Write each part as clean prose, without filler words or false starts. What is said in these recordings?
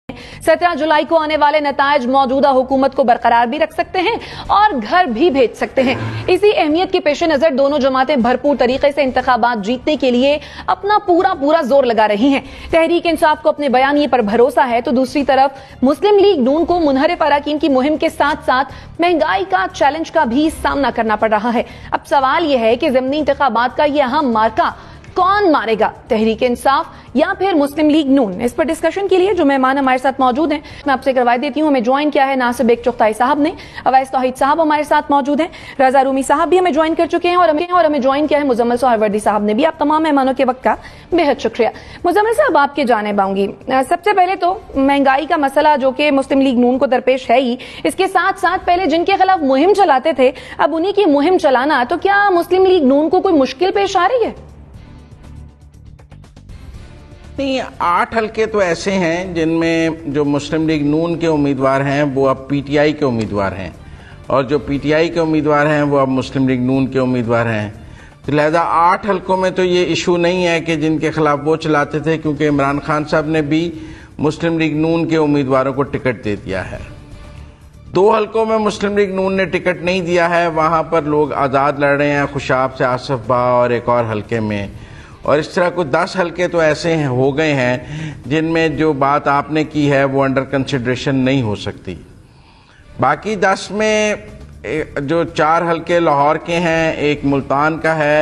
17 जुलाई को आने वाले नतायज मौजूदा हुकूमत को बरकरार भी रख सकते हैं और घर भी भेज सकते हैं। इसी अहमियत के पेश नजर दोनों जमातें भरपूर तरीके से इंतखाबात जीतने के लिए अपना पूरा जोर लगा रही हैं। तहरीक इंसाफ को अपने बयानिए पर भरोसा है तो दूसरी तरफ मुस्लिम लीग नून को मुनहरिफ अराकीन की मुहिम के साथ साथ महंगाई का चैलेंज का भी सामना करना पड़ रहा है। अब सवाल यह है कि ज़िमनी इंतखाबात का यह अहम मार्का कौन मारेगा, तहरीक इंसाफ या फिर मुस्लिम लीग नून? इस पर डिस्कशन के लिए जो मेहमान हमारे साथ मौजूद हैं मैं आपसे करवा देती हूं। हमें ज्वाइन किया है नासिब एक चुगताई साहब ने, अवैस तौहीद साहब हमारे साथ मौजूद हैं, रजा रूमी साहब भी हमें ज्वाइन कर चुके हैं और हमें ज्वाइन किया है मुजम्मिल सोहरवर्दी साहब ने भी। आप तमाम मेहमानों के वक्त का बेहद शुक्रिया। मुजम्मिल साहब आपके जानिब आऊंगी। सबसे पहले तो महंगाई का मसला जो कि मुस्लिम लीग नून को दरपेश है ही, इसके साथ साथ पहले जिनके खिलाफ मुहिम चलाते थे अब उन्हीं की मुहिम चलाना, तो क्या मुस्लिम लीग नून को कोई मुश्किल पेश आ रही है? नहीं, 8 हल्के तो ऐसे हैं जिनमें जो मुस्लिम लीग नून के उम्मीदवार हैं वो अब पीटीआई के उम्मीदवार हैं और जो पीटीआई के उम्मीदवार हैं वो अब मुस्लिम लीग नून के उम्मीदवार हैं। तो लिहाजा 8 हल्कों में तो ये इशू नहीं है कि जिनके खिलाफ वो चलाते थे, क्योंकि इमरान खान साहब ने भी मुस्लिम लीग नून के उम्मीदवारों को टिकट दे दिया है। 2 हल्कों में मुस्लिम लीग नून ने टिकट नहीं दिया है, वहां पर लोग आज़ाद लड़ रहे हैं, खुशाब से आसफ बा और एक और हल्के में, और इस तरह कुछ 10 हल्के तो ऐसे हो गए हैं जिनमें जो बात आपने की है वो अंडर कंसिडरेशन नहीं हो सकती। बाकी 10 में जो 4 हल्के लाहौर के हैं, एक मुल्तान का है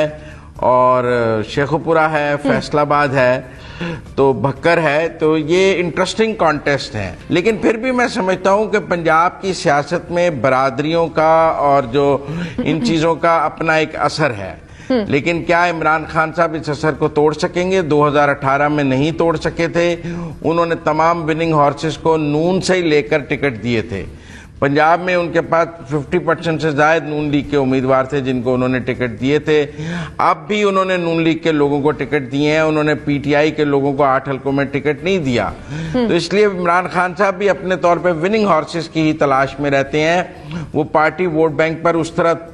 और शेखुपुरा है, फैसलाबाद है, तो भक्कर है, तो ये इंटरेस्टिंग कॉन्टेस्ट है। लेकिन फिर भी मैं समझता हूँ कि पंजाब की सियासत में बरादरियों का और जो इन चीज़ों का अपना एक असर है, लेकिन क्या इमरान खान साहब इस असर को तोड़ सकेंगे? 2018 में नहीं तोड़ सके थे। उन्होंने तमाम विनिंग हॉर्सेस को नून से ही लेकर टिकट दिए थे। पंजाब में उनके पास 50% से ज्यादा नून लीग के उम्मीदवार थे जिनको उन्होंने टिकट दिए थे। अब भी उन्होंने नून लीग के लोगों को टिकट दिए हैं, उन्होंने पीटीआई के लोगों को 8 हल्कों में टिकट नहीं दिया। तो इसलिए इमरान खान साहब भी अपने तौर पे विनिंग हॉर्सेस की ही तलाश में रहते हैं। वो पार्टी वोट बैंक पर उस तरह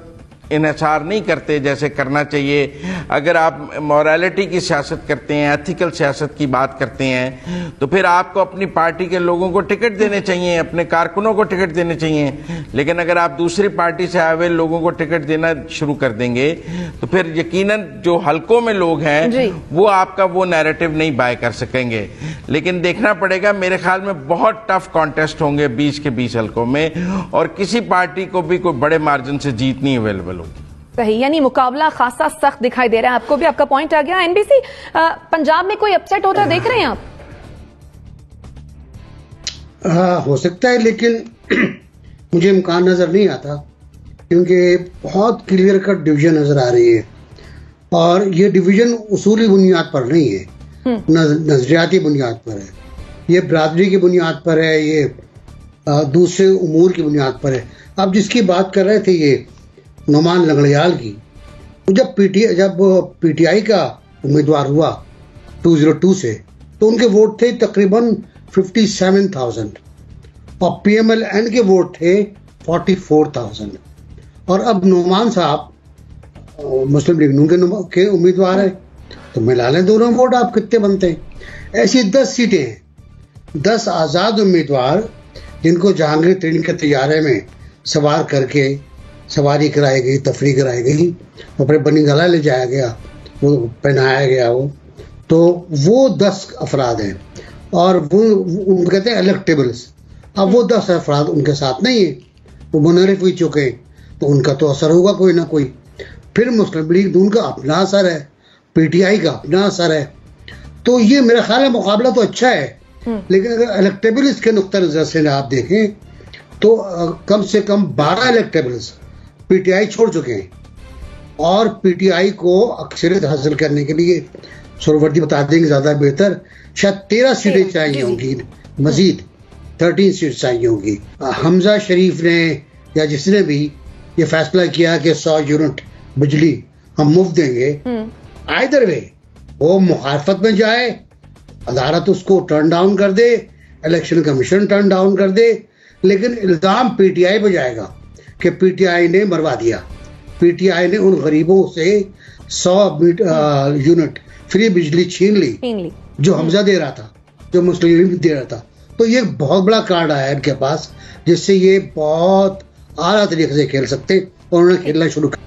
इन्हिसार नहीं करते जैसे करना चाहिए। अगर आप मॉरलिटी की सियासत करते हैं, एथिकल सियासत की बात करते हैं, तो फिर आपको अपनी पार्टी के लोगों को टिकट देने चाहिए, अपने कारकुनों को टिकट देने चाहिए। लेकिन अगर आप दूसरी पार्टी से आए हुए लोगों को टिकट देना शुरू कर देंगे तो फिर यकीनन जो हल्कों में लोग हैं वो आपका वो नैरेटिव नहीं बाय कर सकेंगे। लेकिन देखना पड़ेगा, मेरे ख्याल में बहुत टफ कॉन्टेस्ट होंगे 20 के 20 हल्कों में, और किसी पार्टी को भी कोई बड़े मार्जिन से जीत नहीं अवेलेबल। सही, यानी मुकाबला खासा सख्त दिखाई दे रहा है। आपको भी आपका पॉइंट आ गया। एनबीसी, पंजाब में कोई अपसेट होता देख रहे हैं आप? हो सकता है, लेकिन मुझे इम्कान नजर नहीं आता, क्योंकि बहुत क्लियर कट डिवीजन नजर आ रही है और ये डिवीजन उसूली बुनियाद पर नहीं है, नजरियाती बुनियाद पर है, ये बरादरी की बुनियाद पर है, ये दूसरे उमूर की बुनियाद पर है। अब जिसकी बात कर रहे थे ये नोमान लंगड़ियाल की, जब पीटीआई का उम्मीदवार हुआ 202 से, तो उनके वोट थे तकरीबन 57,000 और पीएमएलएन के वोट थे 44,000। और अब नोमान साहब मुस्लिम लीग नून के उम्मीदवार है, तो मिला लें दोनों वोट, आप कितने बनते हैं? ऐसी 10 सीटें हैं, 10 आज़ाद उम्मीदवार जिनको जहांगीर ट्रेनिंग के तैयारे में सवार करके सवारी कराई गई, तफरी कराई गई, अपने बनी गला ले जाया गया, वो पहनाया गया, तो वो 10 अफराद हैं और वो कहते हैं इलेक्टेबल्स। अब वो 10 अफराद उनके साथ नहीं है, वो मुनहरिफ हो चुके हैं, तो उनका तो असर होगा कोई ना कोई। फिर मुस्लिम लीग नून का अपना असर है, पीटीआई का अपना असर है, तो ये मेरा ख्याल है मुकाबला तो अच्छा है। लेकिन अगर इलेक्टेबल्स के नुक्ता नजर से आप देखें तो कम से कम 12 इलेक्टेबल्स पीटीआई छोड़ चुके हैं और पीटीआई को अक्सरियत हासिल करने के लिए, सोहरवर्दी बता देंगे ज्यादा बेहतर, शायद 13 सीटें चाहिए होंगी, मजीद 13 सीट चाहिए होंगी। हमजा शरीफ ने या जिसने भी ये फैसला किया कि 100 यूनिट बिजली हम मुफ्त देंगे, आइदर वे वो मुखालफत में जाए, अदालत उसको टर्न डाउन कर दे, इलेक्शन कमीशन टर्न डाउन कर दे, लेकिन इल्जाम पीटीआई पे जाएगा कि पीटीआई ने मरवा दिया, पीटीआई ने उन गरीबों से 100 यूनिट फ्री बिजली छीन ली जो हमजा दे रहा था, जो मुस्लिम लीग दे रहा था। तो ये बहुत बड़ा कार्ड आया इनके पास, जिससे ये बहुत आला तरीके से खेल सकते और उन्होंने खेलना शुरू कर।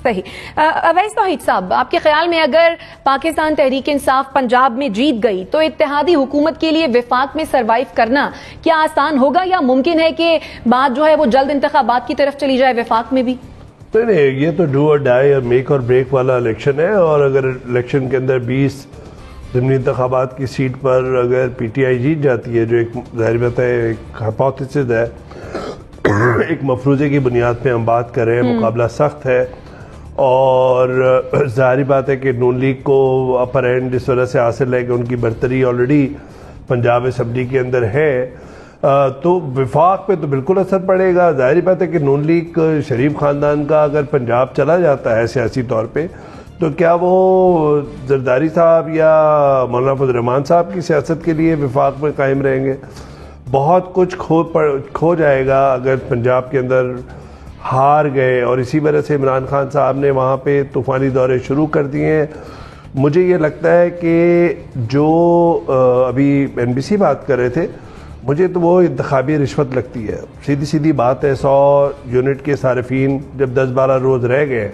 सही। अवैस तौहीद साहब, आपके ख्याल में अगर पाकिस्तान तहरीक इंसाफ पंजाब में जीत गई तो इत्तेहादी हुकूमत के लिए विफाक में सरवाइव करना क्या आसान होगा, या मुमकिन है कि बात जो है वो जल्द इंतखाबात की तरफ चली जाए विफाक में भी? नहीं, ये तो डू और डाई और मेक और ब्रेक वाला इलेक्शन है, और अगर इलेक्शन के अंदर 20 ज़िमनी इंतखाबात की सीट पर अगर पीटीआई जीत जाती है, जो एक ज़ाहिर बात है एक हाइपोथेसिस है, एक मफरूज़े की बुनियाद पे हम बात कर रहे हैं, मुकाबला सख्त है, और ज़ाहिर बात है कि नून लीग को अपर एंड इस वजह से हासिल है कि उनकी बरतरी ऑलरेडी पंजाब असम्बली के अंदर है, तो विफाक पे तो बिल्कुल असर पड़ेगा। ज़ाहिर बात है कि नून लीग शरीफ ख़ानदान का अगर पंजाब चला जाता है सियासी तौर पे, तो क्या वो जरदारी साहब या मौलाना फजल रहमान साहब की सियासत के लिए विफाक में कायम रहेंगे? बहुत कुछ खो जाएगा अगर पंजाब के अंदर हार गए, और इसी वजह से इमरान खान साहब ने वहाँ पे तूफ़ानी दौरे शुरू कर दिए हैं। मुझे ये लगता है कि जो अभी NBC बात कर रहे थे, मुझे तो वो इंतखाबी रिश्वत लगती है। सीधी सीधी बात है, 100 यूनिट के सारिफीन जब 10-12 रोज़ रह गए,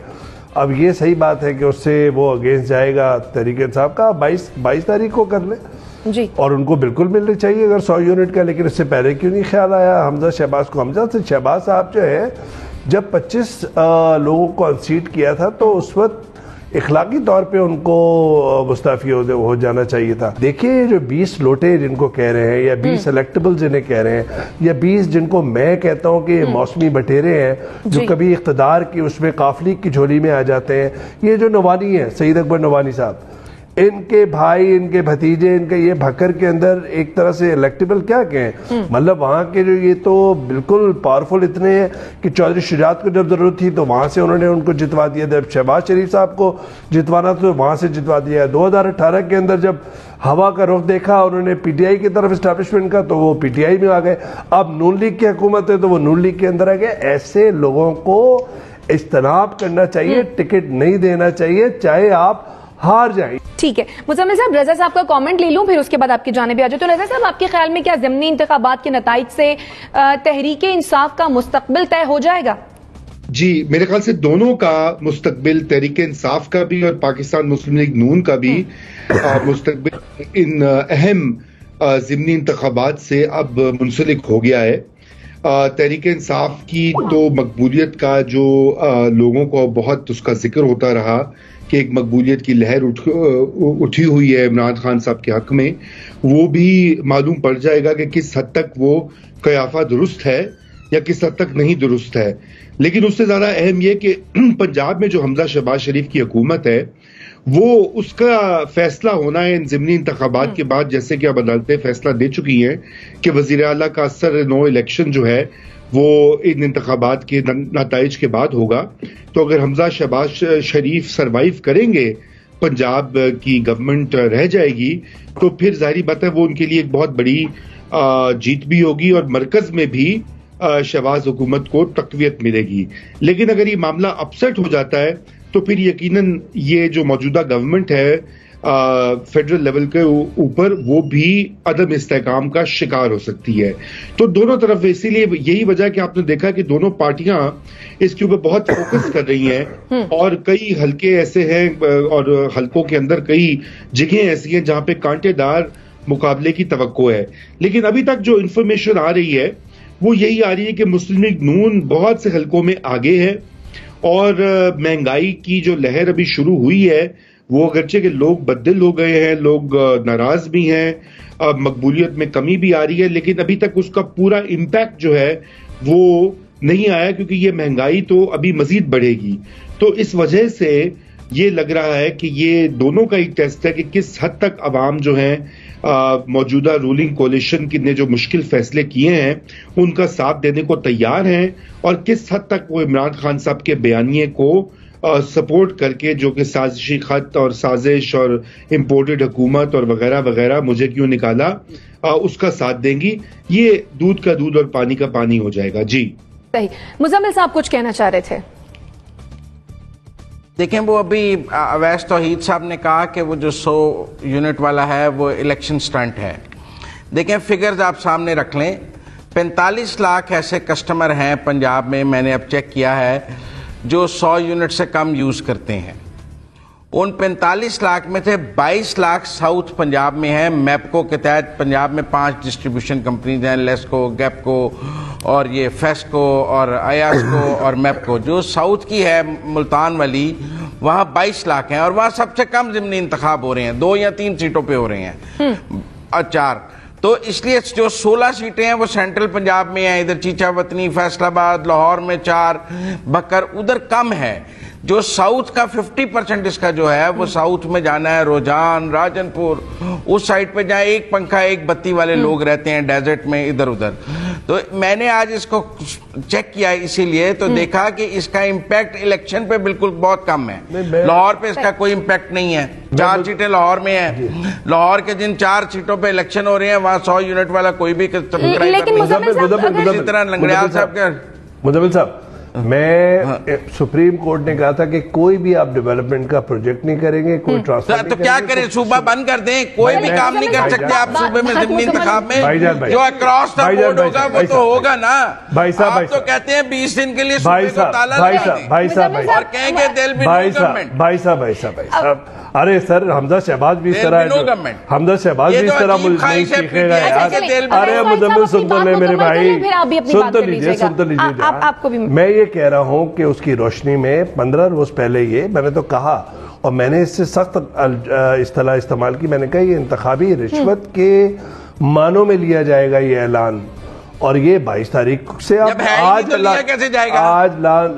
अब ये सही बात है कि उससे वो अगेंस्ट जाएगा तहरीक इंसाफ का। 22 तारीख को कर ले जी, और उनको बिल्कुल मिलनी चाहिए अगर 100 यूनिट का, लेकिन इससे पहले क्यों नहीं ख्याल आया हमजा शहबाज को? हमजा से शहबाज साहब जो है, जब 25 लोगों को अनसीट किया था तो उस वक्त इखलाकी तौर पे उनको मुस्तफ़ी हो जाना चाहिए था। देखिए, जो 20 लोटे जिनको कह रहे हैं, या 20 इलेक्टेबल जिन्हें कह रहे हैं, या 20 जिनको मैं कहता हूं कि मौसमी बटेरे हैं, जो कभी इख्तदार की उसमें काफली की झोली में आ जाते हैं, ये जो नवानी है, सईद अकबर नवानी साहब, इनके भाई, इनके भतीजे, इनके ये भक्कर के अंदर एक तरह से इलेक्टेबल क्या कहें, मतलब वहाँ के जो ये तो बिल्कुल पावरफुल इतने हैं कि चौधरी शुजात को जब जरूरत थी तो वहाँ से उन्होंने उनको जितवा दिया, जब शहबाज शरीफ साहब को जितवाना तो वहाँ से जितवा दिया। 2018 के अंदर जब हवा का रुख देखा उन्होंने पीटीआई की तरफ इस्टेब्लिशमेंट का, तो वो पीटीआई में आ गए। अब नून लीग की हुकूमत है तो वो नून लीग के अंदर आ गए। ऐसे लोगों को इज्तनाब करना चाहिए, टिकट नहीं देना चाहिए, चाहे आप हार जाए। ठीक है मुजम्मिल साहब, रजा साहब का कमेंट ले लूं, फिर उसके बाद आपकी जानिब आ जाए। तो रजा साहब, आपके ख्याल में क्या ज़िमनी इंतखाबात के नताइज से तहरीक इंसाफ का मुस्तकबिल तय हो जाएगा? जी, मेरे ख्याल से दोनों का मुस्तकबिल, तहरीक इंसाफ का भी और पाकिस्तान मुस्लिम लीग नून का भी मुस्तकबिल इन अहम ज़िमनी इंतखाबात से अब मुंसलिक हो गया है। तहरीक इंसाफ की तो मकबूलियत का जो लोगों को बहुत उसका जिक्र होता रहा कि एक मकबूलियत की लहर उठी हुई है इमरान खान साहब के हक में, वो भी मालूम पड़ जाएगा कि किस हद तक वो कयाफा दुरुस्त है या किस हद तक नहीं दुरुस्त है। लेकिन उससे ज्यादा अहम यह कि पंजाब में जो हमजा शहबाज शरीफ की हुकूमत है, वो उसका फैसला होना है इन ज़िमनी इंतखाबात के बाद, जैसे कि अब अदालतें फैसला दे चुकी हैं कि वज़ीर आला का असर नो इलेक्शन जो है वो इन इंतखाबात के नताइज के बाद होगा। तो अगर हमजा शहबाज शरीफ सरवाइव करेंगे, पंजाब की गवर्नमेंट रह जाएगी, तो फिर जाहिर बात है वो उनके लिए एक बहुत बड़ी जीत भी होगी और मरकज में भी शहबाज हुकूमत को तक़वियत मिलेगी। लेकिन अगर ये मामला अपसेट हो जाता है तो फिर यकीनन ये जो मौजूदा गवर्नमेंट है फेडरल लेवल के ऊपर, वो भी अदम इस्तेहकाम का शिकार हो सकती है। तो दोनों तरफ, इसीलिए यही वजह कि आपने देखा कि दोनों पार्टियां इसके ऊपर बहुत फोकस कर रही हैं, और कई हलके ऐसे हैं और हलकों के अंदर कई जगह ऐसी हैं जहां पे कांटेदार मुकाबले की तवक्को है। लेकिन अभी तक जो इंफॉर्मेशन आ रही है वो यही आ रही है कि मुस्लिम लीग नून बहुत से हलकों में आगे है, और महंगाई की जो लहर अभी शुरू हुई है वो अगरचे के लोग बददिल हो गए हैं, लोग नाराज भी हैं, मकबूलियत में कमी भी आ रही है, लेकिन अभी तक उसका पूरा इम्पैक्ट जो है वो नहीं आया, क्योंकि ये महंगाई तो अभी मजीद बढ़ेगी। तो इस वजह से ये लग रहा है कि ये दोनों का एक टेस्ट है कि किस हद तक अवाम जो है मौजूदा रूलिंग कोलिशन ने जो मुश्किल फैसले किए हैं उनका साथ देने को तैयार हैं, और किस हद तक वो इमरान खान साहब के बयानिए को सपोर्ट करके, जो कि साजिशी खत और साजिश और इम्पोर्टेड हुकूमत और वगैरह वगैरह मुझे क्यों निकाला, उसका साथ देंगी। ये दूध का दूध और पानी का पानी हो जाएगा। जी सही। मुजम्मिल साहब कुछ कहना चाह रहे थे? देखें, वो अभी अवैस तौहीद साहब ने कहा कि वो जो 100 यूनिट वाला है वो इलेक्शन स्टंट है। देखें, फिगर्स आप सामने रख लें। 45 लाख ऐसे कस्टमर हैं पंजाब में, मैंने अब चेक किया है, जो 100 यूनिट से कम यूज करते हैं। उन 45 लाख में से 22 लाख साउथ पंजाब में है। मैपको के तहत पंजाब में 5 डिस्ट्रीब्यूशन कंपनीज हैं, लेस्को, गैपको और ये फेस्को और आयास्को और मैपको। जो साउथ की है मुल्तान वाली, वहां 22 लाख हैं और वहां सबसे कम ज़िमनी इंतखाब हो रहे हैं, 2 या 3 सीटों पे हो रहे हैं और 4। तो इसलिए जो 16 सीटें हैं वो सेंट्रल पंजाब में हैं, इधर चीचावतनी, फैसलाबाद, लाहौर में 4, बकर उधर कम है। जो साउथ का 50% इसका जो है वो साउथ में जाना है, रोजान, राजनपुर, उस साइड पे जहाँ एक पंखा एक बत्ती वाले लोग रहते हैं, डेजर्ट में इधर उधर। तो मैंने आज इसको चेक किया इसीलिए, तो देखा कि इसका इम्पैक्ट इलेक्शन पे बिल्कुल बहुत कम है। लाहौर पे इसका कोई इम्पैक्ट नहीं है। 4 सीटें लाहौर में है। लाहौर के जिन 4 सीटों पे इलेक्शन हो रहे हैं वहां 100 यूनिट वाला कोई भी सब्सक्राइबर नहीं। इसी तरह लंगड़ियाल साहब के मुदम्मिल साहब, मैं सुप्रीम कोर्ट ने कहा था कि कोई भी आप डेवलपमेंट का प्रोजेक्ट नहीं करेंगे, कोई ट्रांसफर तो क्या करें, सूबा बंद कर दें? कोई भी काम नहीं कर सकते आप सूबे में ज़िमनी इंतखाब में। जो अक्रॉस द बोर्ड होगा वो तो होगा ना। भाई साहब, आप तो कहते हैं 20 दिन के लिए भाई साहब, और कहेंगे भाई साहब, अरे सर, हमजा शहबाज भी इस तरह, हमजा शहबाज भी इस तरह नहीं सीखेगा यार। अरे मुदम्मिल सुन तो ले मेरे भाई, सुन तो लीजिए। आपको भी मैं ये कह रहा हूं कि उसकी रोशनी में 15 रोज पहले ये मैंने तो कहा, और मैंने इससे सख्त इस्तेलाह इस्तेमाल की। मैंने कहा ये इंतखाबी रिश्वत के मानों में लिया जाएगा ये ऐलान, और ये 22 तारीख से अब आज तो लिया कैसे जाएगा?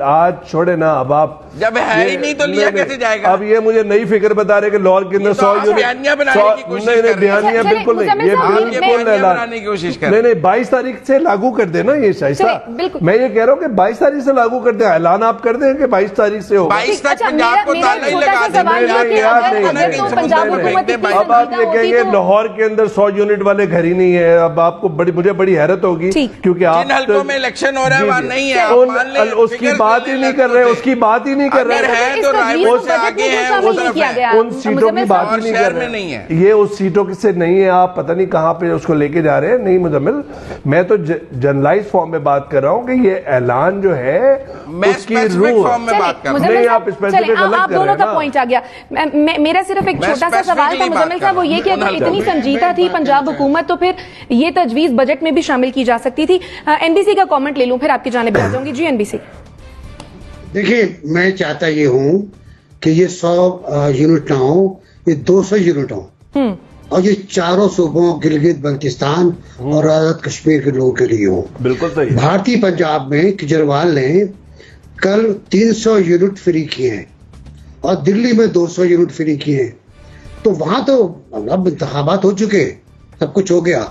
आज छोड़े ना, अब आप जब है ही नहीं तो लिया कैसे जाएगा? अब ये मुझे नई फिक्र बता रहे कि लाहौर के अंदर 100 यूनिट बयानियां बनाने की कोशिश कर रहे हैं। बयानियां बिल्कुल नहीं, ये बिल्कुल बनाने की कोशिश कर रहे हैं। नहीं, 22 तारीख से लागू कर देना ये शाइस्ता। मैं ये कह रहा हूँ कि 22 तारीख से लागू कर दे, ऐलान आप कर दें कि 22 तारीख से हो। 22 तक पंजाब को ताला ही लगा देंगे। अब आप ये कहेंगे लाहौर के अंदर 100 यूनिट वाले घर ही नहीं है, अब आपको मुझे बड़ी हैरत होगी, क्योंकि आप हल्कों में इलेक्शन हो रहा है वहां नहीं है, उसकी बात ही नहीं कर रहे, उसकी बात ही नहीं कर रहे, तो रायपुर से आगे हैं, उन सीटों की बात ही नहीं कर रहे, नहीं है ये उस सीटों से नहीं है। आप पता नहीं कहां पे उसको लेके जा रहे हैं। नहीं मुजम्मिल, मैं तो जनरलाइज फॉर्म में बात कर रहा हूं कि ये ऐलान जो है उसकी रूल फॉर्म में बात कर रहा हूं। नहीं, आप स्पेसिफिक गलत कर रहे हैं। आप दोनों का पॉइंट आ गया। मेरा सिर्फ एक छोटा सा सवाल था मुजम्मिल साहब, वो ये कि अगर इतनी संजीदा थी पंजाब हुकूमत तो फिर ये तजवीज बजट में भी शामिल की जा सकती थी। एनबीसी का कमेंट ले लूं, फिर आपकी जानिब आ जाऊंगी। जी एनबीसी। देखिए, मैं चाहता ये हूं कि ये 100 यूनिट ना हो, ये 200 यूनिट हो, और ये चारों सूबों, गिलगित बल्तिस्तान और आजाद कश्मीर के लोगों के लिए हो। बिल्कुल सही। भारतीय पंजाब में केजरीवाल ने कल 300 यूनिट फ्री किए हैं और दिल्ली में 200 यूनिट फ्री किए हैं। तो वहां तो अब इंतखाबात हो चुके, सब कुछ हो गया।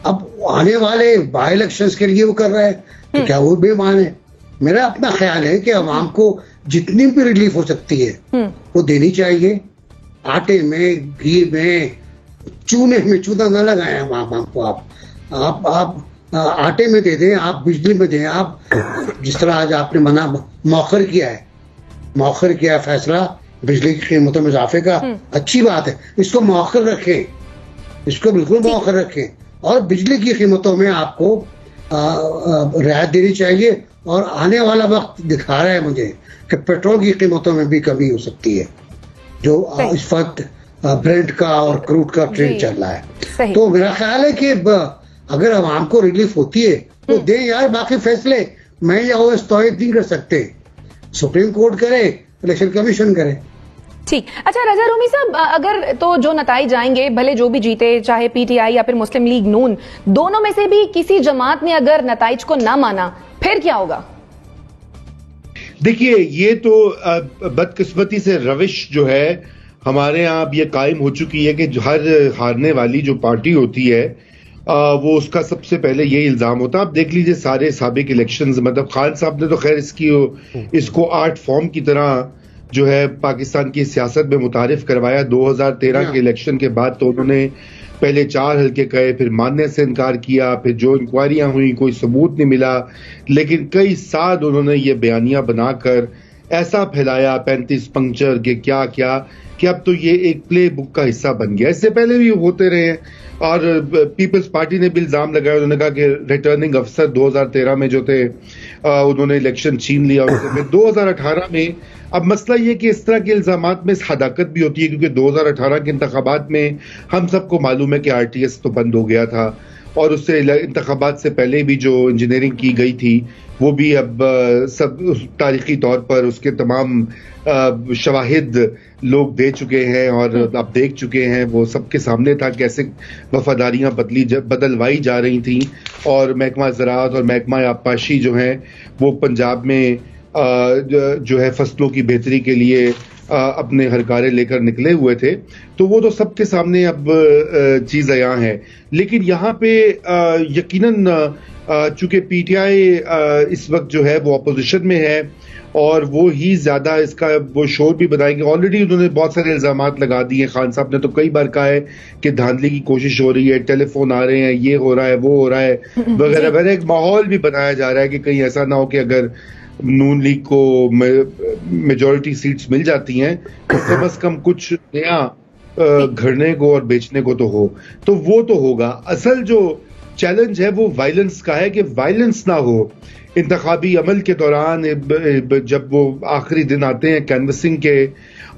अब आने वाले बाई इलेक्शंस के लिए वो कर रहा है, तो क्या वो बेईमान है? मेरा अपना ख्याल है कि आवाम को जितनी भी रिलीफ हो सकती है वो देनी चाहिए। आटे में, घी में, चूने में चूना न लगाएं आवाम को। आप आटे में दे दें, आप बिजली में दें, आप जिस तरह आज आपने मौखर किया फैसला बिजली की कीमतों में इजाफे का, अच्छी बात है। इसको मौखर रखें, इसको बिल्कुल मौखर रखें, और बिजली की कीमतों में आपको रियायत देनी चाहिए। और आने वाला वक्त दिखा रहा है मुझे कि पेट्रोल की कीमतों में भी कमी हो सकती है, जो इस वक्त ब्रेंट का और क्रूड का ट्रेंड चल रहा है। तो मेरा ख्याल है कि अगर आवाम को रिलीफ होती है तो दें यार। बाकी फैसले मैं या ओवैसी तौहीद नहीं कर सकते, सुप्रीम कोर्ट करे, इलेक्शन कमीशन करे। ठीक। अच्छा रजा रूमी साहब, अगर तो जो नताइज आएंगे, भले जो भी जीते, चाहे पीटीआई या फिर मुस्लिम लीग नून, दोनों में से भी किसी जमात ने अगर नताइज को ना माना, फिर क्या होगा? देखिए, ये तो बदकिस्मती से रविश जो है हमारे यहाँ अब ये कायम हो चुकी है कि हर हारने वाली जो पार्टी होती है वो उसका सबसे पहले ये इल्जाम होता है। आप देख लीजिए सारे साबिक इलेक्शंस, मतलब खान साहब ने तो खैर इसको आर्ट फॉर्म की तरह जो है पाकिस्तान की सियासत में मुतारिफ करवाया। 2013 के इलेक्शन के बाद तो उन्होंने पहले 4 हल्के कहे, फिर मानने से इनकार किया, फिर जो इंक्वायरियां हुई कोई सबूत नहीं मिला, लेकिन कई साल उन्होंने ये बयानियां बनाकर ऐसा फैलाया 35 पंक्चर के क्या क्या कि अब तो ये एक प्ले बुक का हिस्सा बन गया। इससे पहले भी होते रहे हैं और पीपल्स पार्टी ने भी इल्जाम लगाया, उन्होंने कहा कि रिटर्निंग अफसर 2013 में जो थे उन्होंने इलेक्शन छीन लिया उससे। फिर 2018 में अब मसला ये कि इस तरह के इल्जामात में हदाकत भी होती है, क्योंकि 2018 के इंतखाबात में हम सबको मालूम है कि RTS तो बंद हो गया था और उससे इंतखाबात से पहले भी जो इंजीनियरिंग की गई थी वो भी अब सब तारीखी तौर पर उसके तमाम शवाहिद लोग दे चुके हैं और अब देख चुके हैं, वो सबके सामने था कैसे वफादारियां बदलवाई जा रही थी और महकमा ज़राअत और महकमा आबपाशी जो है वो पंजाब में जो है फसलों की बेहतरी के लिए अपने हरकारे लेकर निकले हुए थे। तो वो तो सबके सामने अब चीज अयां है। लेकिन यहाँ पे यकीनन चूंकि PTI इस वक्त जो है वो अपोजिशन में है और वो ही ज्यादा इसका वो शोर भी बनाएंगे। ऑलरेडी उन्होंने बहुत सारे इल्जामात लगा दिए। खान साहब ने तो कई बार कहा है कि धांधली की कोशिश हो रही है, टेलीफोन आ रहे हैं, ये हो रहा है, वो हो रहा है वगैरह वगैरह। एक माहौल भी बनाया जा रहा है कि कहीं ऐसा ना हो कि अगर नून लीग को मेजॉरिटी सीट्स मिल जाती हैं तो कम से कम कुछ नया घड़ने को और बेचने को तो हो, तो वो तो होगा। असल जो चैलेंज है वो वायलेंस का है कि वायलेंस ना हो इंतखाबी अमल के दौरान, जब वो आखिरी दिन आते हैं कैनवसिंग के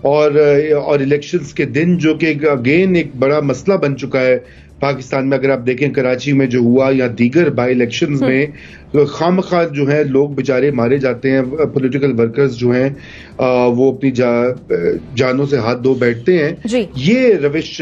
और इलेक्शंस के दिन, जो कि अगेन एक बड़ा मसला बन चुका है पाकिस्तान में। अगर आप देखें कराची में जो हुआ या दीगर बाई इलेक्शंस में तो खामखा जो है लोग बेचारे मारे जाते हैं, पॉलिटिकल वर्कर्स जो हैं वो अपनी जानों से हाथ धो बैठते हैं। ये रविश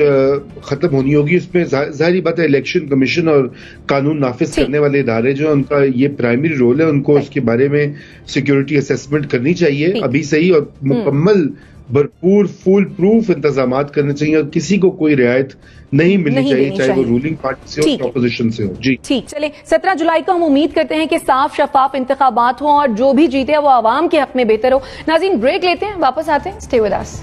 खत्म होनी होगी। इसमें जाहिर बात है इलेक्शन कमीशन और कानून नाफिज करने वाले इदारे जो हैं उनका ये प्राइमरी रोल है, उनको इसके बारे में सिक्योरिटी असेसमेंट करनी चाहिए अभी से ही और मुकम्मल भरपूर फुल प्रूफ इंतजामात करने चाहिए और किसी को कोई रियायत नहीं मिलनी चाहिए, चाहे वो रूलिंग पार्टी से हो, ऑपोजिशन से हो। जी ठीक, चले 17 जुलाई को हम उम्मीद करते हैं कि साफ शफाफ इंतखाबात हो और जो भी जीते वो आवाम के हक में बेहतर हो। नाज़रीन ब्रेक लेते हैं, वापस आते हैं, स्टे विद अस।